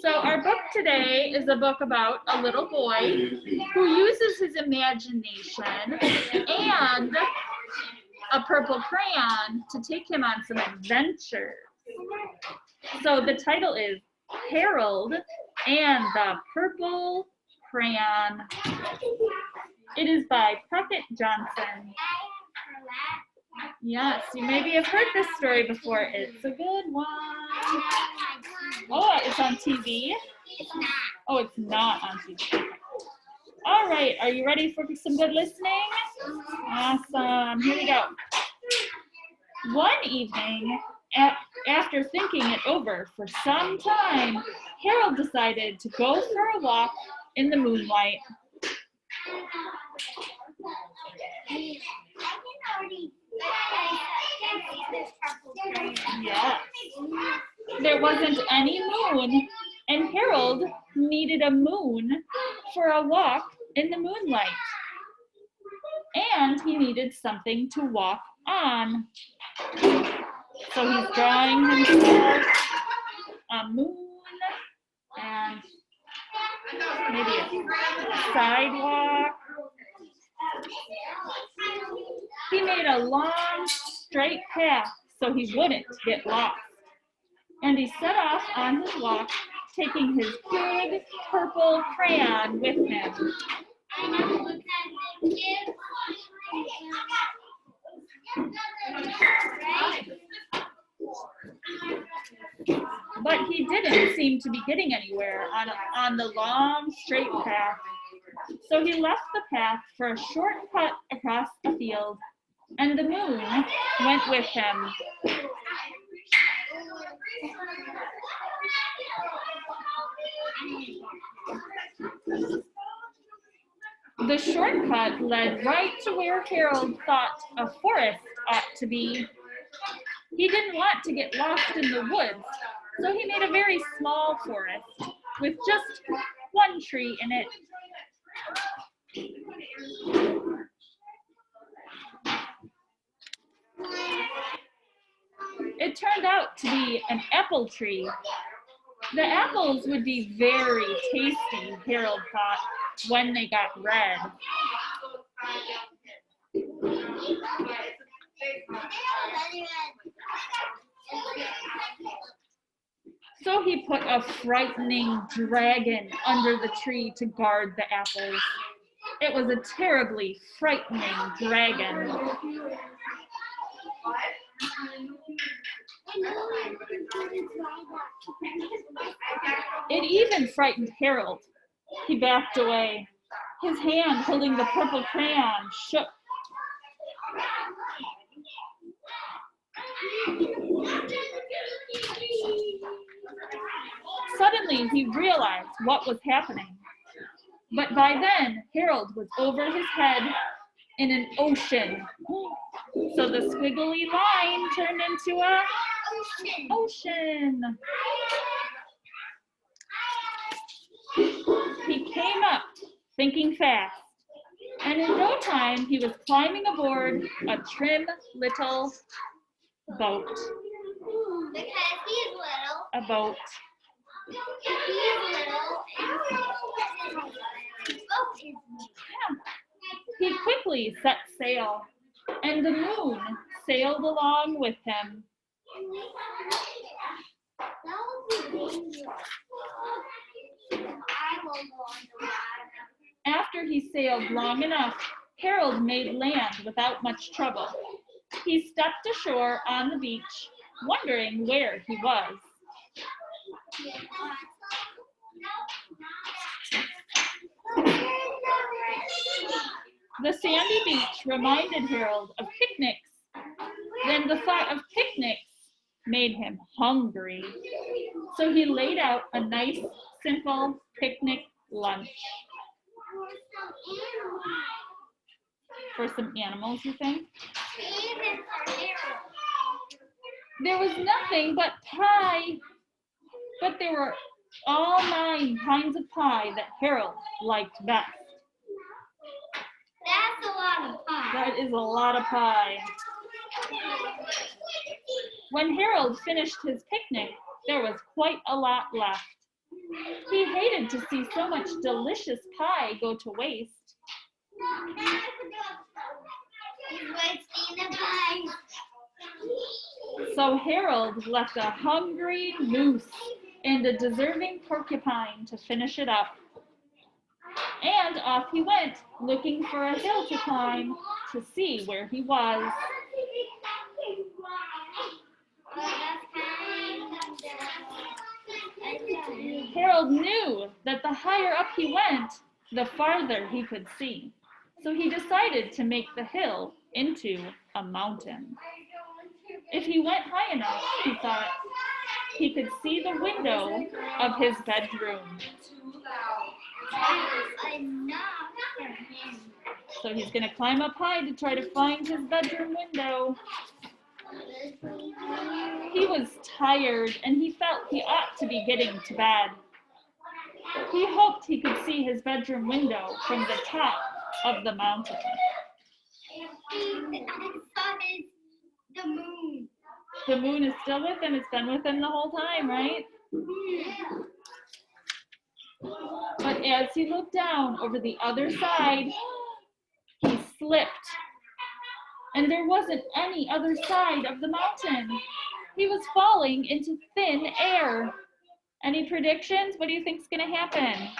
So our book today is a book about a little boy who uses his imagination and a purple crayon to take him on some adventures. So the title is Harold and the Purple Crayon. It is by Puckett Johnson. Yes, you maybe have heard this story before. It's a good one. Oh, it's on TV? Oh, it's not on TV. All right, are you ready for some good listening? Awesome, here we go. One evening, after thinking it over for some time, Harold decided to go for a walk in the moonlight. Yes. There wasn't any moon, and Harold needed a moon for a walk in the moonlight. And he needed something to walk on. So he's drawing himself a moon and maybe a sidewalk. He made a long, straight path so he wouldn't get lost. And he set off on his walk, taking his big purple crayon with him. But he didn't seem to be getting anywhere on the long, straight path. So he left the path for a short cut across a field, and the moon went with him. The shortcut led right to where Harold thought a forest ought to be. He didn't want to get lost in the woods, so he made a very small forest with just one tree in it. It turned out to be an apple tree. The apples would be very tasty, Harold thought, when they got red. So he put a frightening dragon under the tree to guard the apples. It was a terribly frightening dragon. It even frightened Harold. He backed away. His hand holding the purple crayon shook. Suddenly, he realized what was happening. But by then, Harold was over his head in an ocean. So the squiggly line turned into a ocean. He came up, thinking fast, and in no time he was climbing aboard a trim little boat. Because he's little. A boat. He's little. Yeah. He quickly set sail, and the moon sailed along with him. After he sailed long enough, Harold made land without much trouble. He stepped ashore on the beach, wondering where he was. The sandy beach reminded Harold of picnics. Then the thought of picnics made him hungry. So he laid out a nice, simple picnic lunch. For some animals, you think? There was nothing but pie. But there were all 9 kinds of pie that Harold liked best. That's a lot of pie. That is a lot of pie. When Harold finished his picnic, there was quite a lot left. He hated to see so much delicious pie go to waste. He's wasting the pie. So Harold left a hungry moose and a deserving porcupine to finish it up. And off he went, looking for a hill to climb to see where he was. Harold knew that the higher up he went, the farther he could see. So he decided to make the hill into a mountain. If he went high enough, he thought, he could see the window of his bedroom. So he's going to climb up high to try to find his bedroom window. He was tired and he felt he ought to be getting to bed. He hoped he could see his bedroom window from the top of the mountain. The moon. The moon is still with him. It's been with him the whole time, right? But as he looked down over the other side, he slipped. And there wasn't any other side of the mountain. He was falling into thin air. Any predictions? What do you think's going to happen?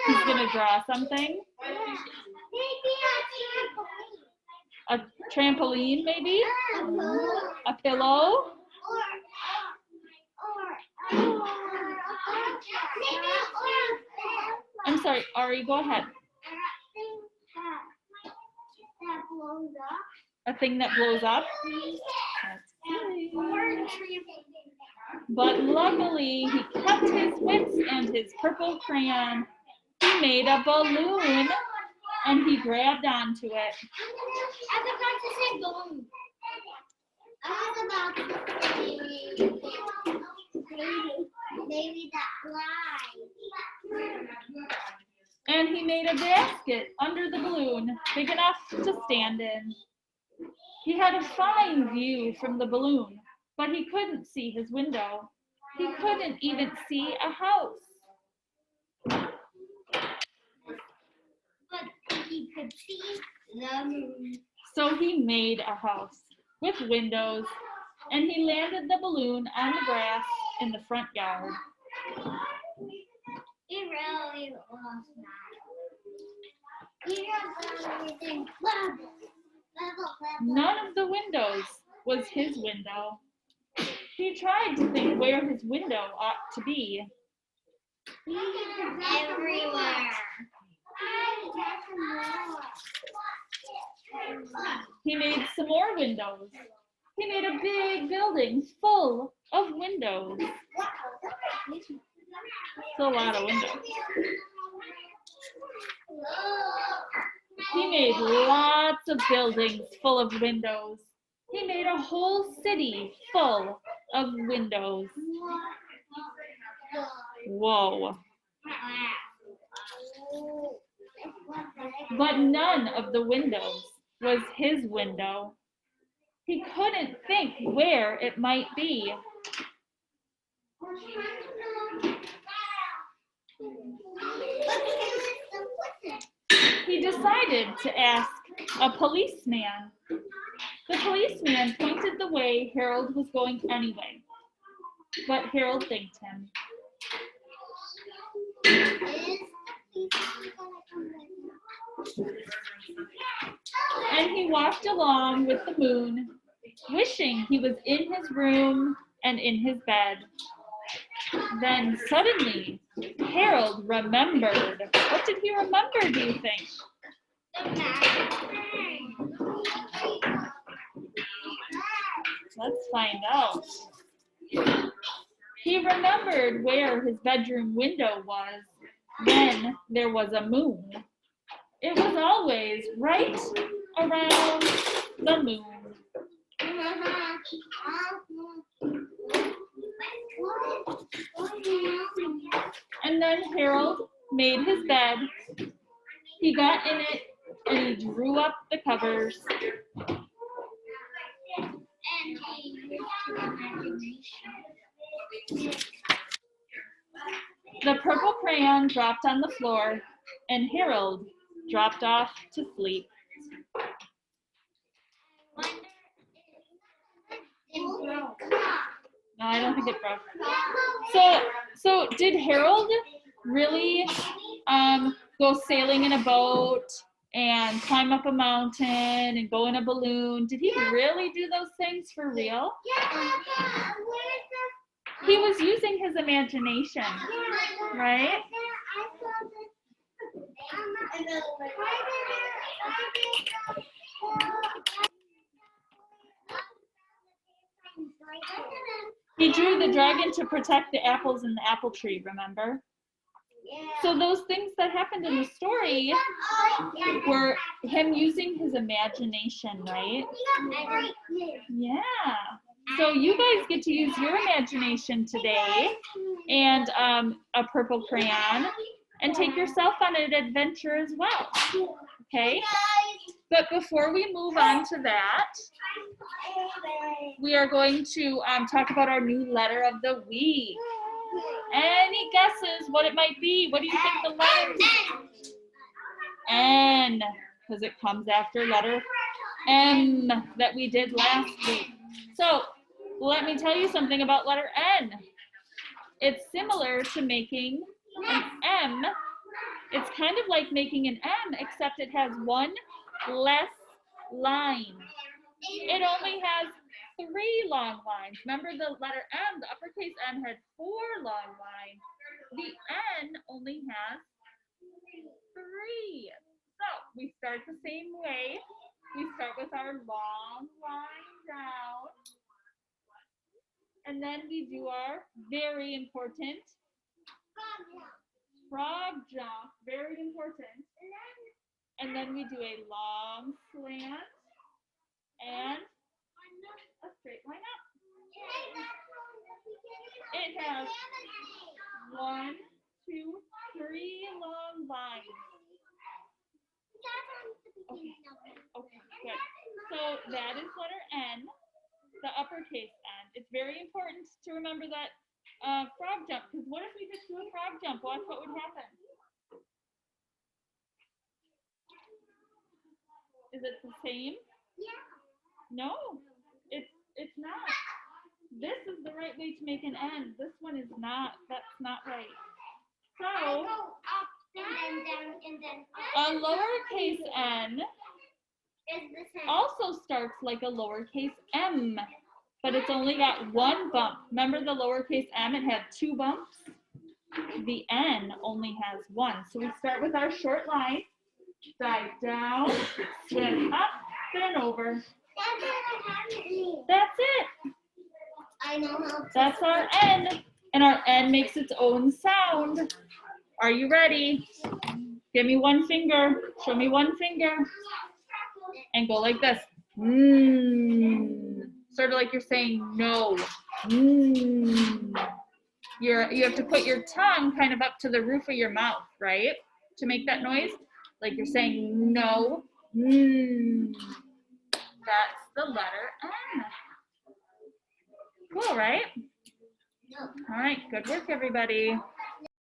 He's going to draw something. A trampoline, maybe? A pillow? I'm sorry, Ari, go ahead. A thing that blows up? That's silly. But luckily, he kept his wits and his purple crayon. He made a balloon, and he grabbed onto it. I was about to say balloon. I was about to say maybe that flies. And he made a basket under the balloon, big enough to stand in. He had a fine view from the balloon, but he couldn't see his window. He couldn't even see a house. But he could see the moon. So he made a house with windows, and he landed the balloon on the grass in the front yard. He really was nice. He was everything. None of the windows was his window. He tried to think where his window ought to be. Everywhere. He made some more windows. He made a big building full of windows. It's a lot of windows. He made lots of buildings full of windows. He made a whole city full of windows. Whoa. But none of the windows was his window. He couldn't think where it might be. He decided to ask a policeman. The policeman pointed the way Harold was going anyway, but Harold thanked him. And he walked along with the moon, wishing he was in his room and in his bed. Then suddenly, Harold remembered. What did he remember, do you think? Let's find out. He remembered where his bedroom window was when there was a moon. It was always right around the moon. And then Harold made his bed. He got in it and he drew up the covers. And he used his imagination. The purple crayon dropped on the floor, and Harold dropped off to sleep. No, I don't think it broke. So did Harold really go sailing in a boat and climb up a mountain and go in a balloon? Did he really do those things for real? He was using his imagination, right? He drew the dragon to protect the apples in the apple tree, remember? So those things that happened in the story were him using his imagination, right? Yeah. So you guys get to use your imagination today and a purple crayon and take yourself on an adventure as well. Okay? But before we move on to that, we are going to talk about our new letter of the week. Any guesses what it might be? What do you think the letter is? N, because it comes after letter M that we did last week. So let me tell you something about letter N. It's similar to making an M. It's kind of like making an M, except it has one less line. It only has 3 long lines. Remember the letter M, the uppercase M had 4 long lines. The N only has 3. So we start the same way. We start with our long line down. And then we do our very important frog jump, very important. And then we do a long slant and a straight line up. It has 1, 2, 3 long lines. Okay, good. So that is letter N, the uppercase N. It's very important to remember that frog jump, because what if we just do a frog jump? Watch what would happen. Is it the same? Yeah. No, it's not. This is the right way to make an N. This one is not. That's not right. So a lowercase n also starts like a lowercase m, but it's only got 1 bump. Remember the lowercase m, it had 2 bumps? The n only has 1. So we start with our short line, dive down, swim up, then over. That's it. I know how. That's our N, and our N makes its own sound. Are you ready? Give me 1 finger. Show me 1 finger. And go like this. Sort of like you're saying no. You have to put your tongue kind of up to the roof of your mouth, right? To make that noise. Like you're saying no. That's the letter N. Cool, right? All right, good work, everybody.